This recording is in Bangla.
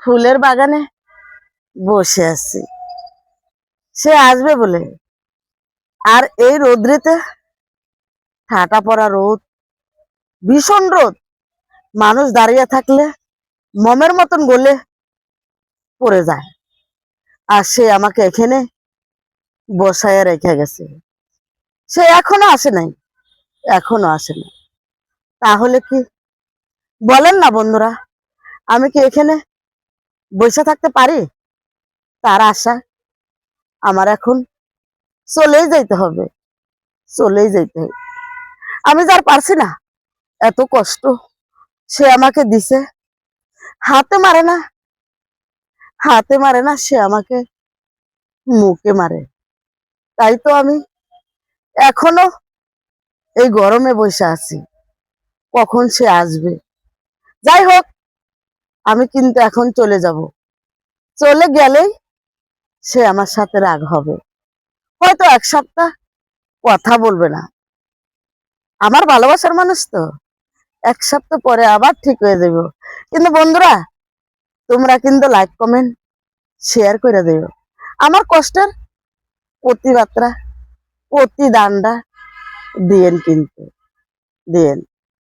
ফুলের বাগানে বসে আছি, সে আসবে বলে। আর এই রোদ্রেতে, ঠাটা পড়া রোদ, ভীষণ রোদ, মানুষ দাঁড়িয়ে থাকলে মমের মতন গলে পড়ে যায়। আর সে আমাকে এখানে বসায় রেখে গেছে, সে এখনো আসে নাই, এখনো আসে না। তাহলে কি বলেন না বন্ধুরা, আমি কি এখানে বসে থাকতে পারি? তার আশা আমার এখন চলেই যাইতে হবে, চলেই যাইতে হবে। আমি যার পারছি না, এত কষ্ট সে আমাকে দিছে, হাতে মারে না, হাতে মারে না, সে আমাকে মুখে মারে। তাই তো আমি এখনো এই গরমে বসে আছি, কখন সে আসবে। যাই হোক, আমি কিন্তু এখন চলে যাব, চলে গেলেই সে আমার সাথে রাগ হবে, হয়তো এক সপ্তাহ কথা বলবে না। আমার ভালোবাসার মানুষ তো, এক সপ্তাহ পরে আবার ঠিক হয়ে যাব। কিন্তু বন্ধুরা, তোমরা কিন্তু লাইক কমেন্ট শেয়ার করে দিও, আমার কষ্টের প্রতিবাত্রা প্রতিদানটা দিয়েন, কিন্তু দিয়েন।